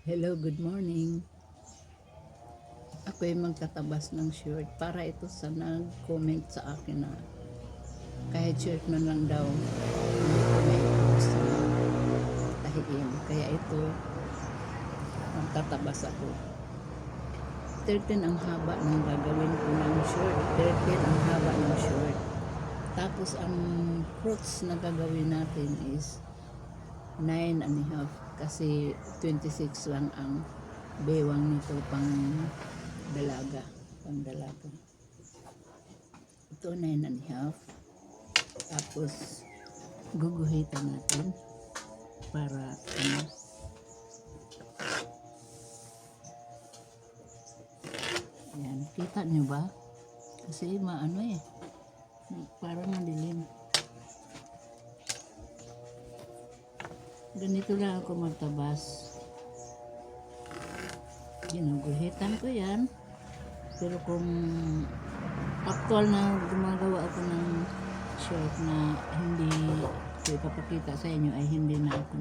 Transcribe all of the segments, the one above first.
Hello, good morning. Ako ay magtatabas ng shirt para ito sa nag-comment sa akin na kahit shirt man lang daw hindi ko may gusto tahiin. Kaya ito, magtatabas ako. 13 ang haba ng gagawin ko ng shirt. 13 ang haba ng shirt. Tapos ang fruits na gagawin natin is 9.5 kasi 26 lang ang bewang nito pang dalaga. Ito 9.5. Tapos guguhitan natin para yan, kita nyo ba? Kasi maano parang madilim. Ganito lang ako magtabas. Ginuguhitan ko yan. Pero kung actual na gumagawa ako ng shirt na hindi ko ipapakita sa inyo ay hindi na ako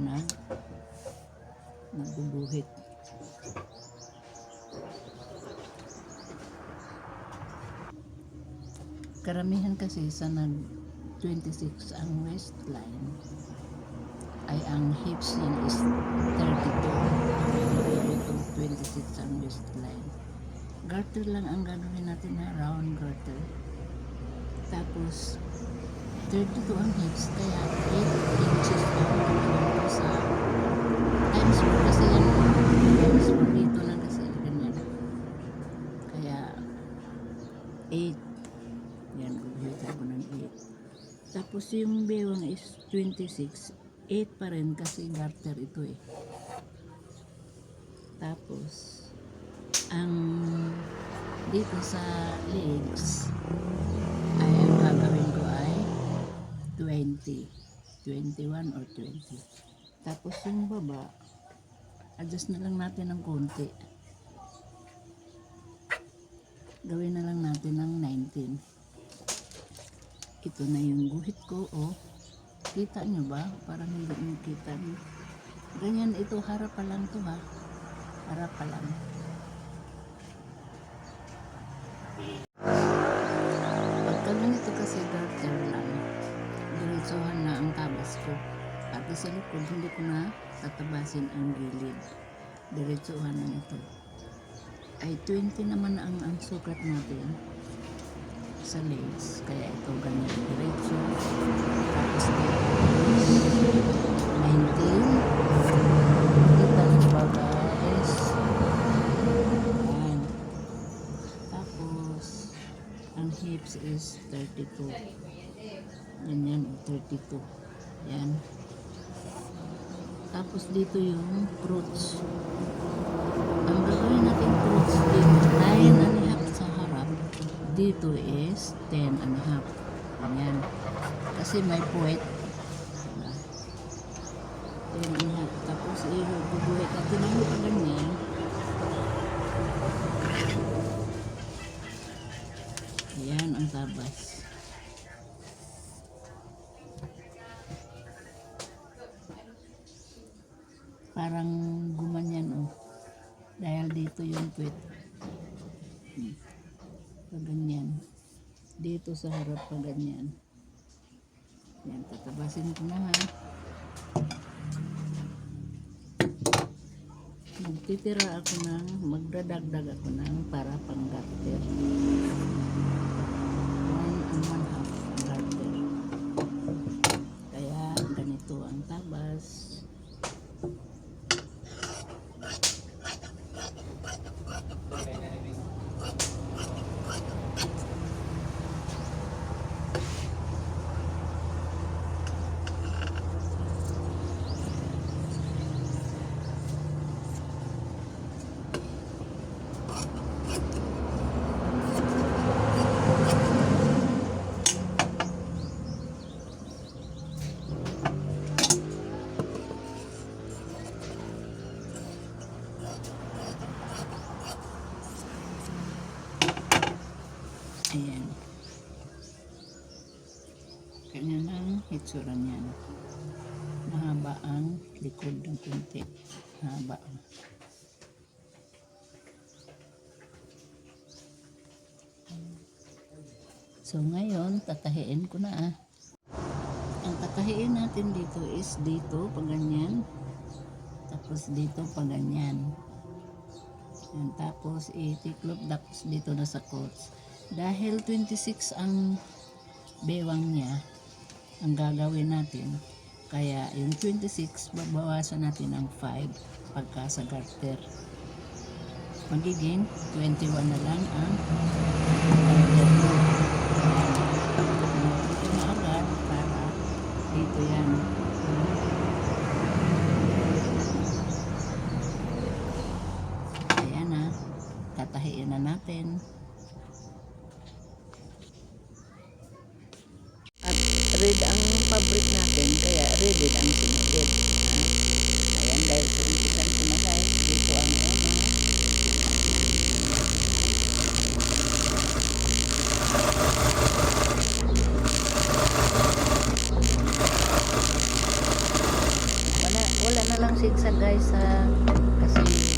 nagbubuhit. Karamihan kasi sa nag 26 ang waistline ay ang hips yan is 32. 26 ang waistline. Garter lang ang gagawin natin na round garter. Tapos 32 ang hips kaya 8 inches ang gagawin ko sa times 4 kasi yan. Times 4 dito na kasi ganyan. Kaya 8. Yan, guguhitan ko ng 8. Tapos yung bewang is 26. 8 pa rin kasi garter ito Tapos ang dito sa legs ay ang gagawin ko ay 20, 21 or 20. Tapos yung baba adjust na lang natin ng konti, gawin na lang natin ng 19. Ito na yung guhit ko. Kita nyo ba? Parang hindi nyo kita. Ganyan ito, harap pa lang to harap pa lang. Pagka ganito kasi garter lang, diretsuhan na ang tabas ko. Pati sa likod, hindi ko na tatabasin ang gilid. Diretsuhan na ito. Ay 20 naman ang sukat natin sa legs. Kaya ito ganyan diretso. Tapos dito 19. Kita nyo ba guys? Ayan. Tapos ang hips is 32. Ganyan, 32. Yan. Tapos dito yung fruits. Ang gagawin natin fruits dito 9.5 sa harap. Dito is 10.5. Ganyan. Kasi may puwet. 10.5. Tapos ibubuhay ka. Tinan mo pa ganyan. Ayan ang tabas. Parang gumanyan dahil dito yung puwet. Ganyan. Dito sa harap pa ganyan. Yan, tatabasin ko na magdadagdag ako ng para pang garter. 1.5 garter. Kaya ganito ang tabas. Ayan. Ganyan ang hitsura niyan. Mahaba ang likod ng kunti. Mahaba. So ngayon, tatahiin ko na Ang tatahiin natin dito is dito, pag ganyan. Tapos dito, pag ganyan. Yan, tapos itiklop tapos dito na sa coats. Dahil 26 ang bewang niya, ang gagawin natin. Kaya yung 26, babawasan natin ng 5 pagka sa garter. Magiging 21 na lang ang garter mo. Dito na agad para dito yan. Ayan na. Tatahiin na natin. At red ang fabric natin, kaya red ang sinugid. Ayan, dahil sinugid ko na guys. Dito ang ema. Wala na lang zigzag guys kasi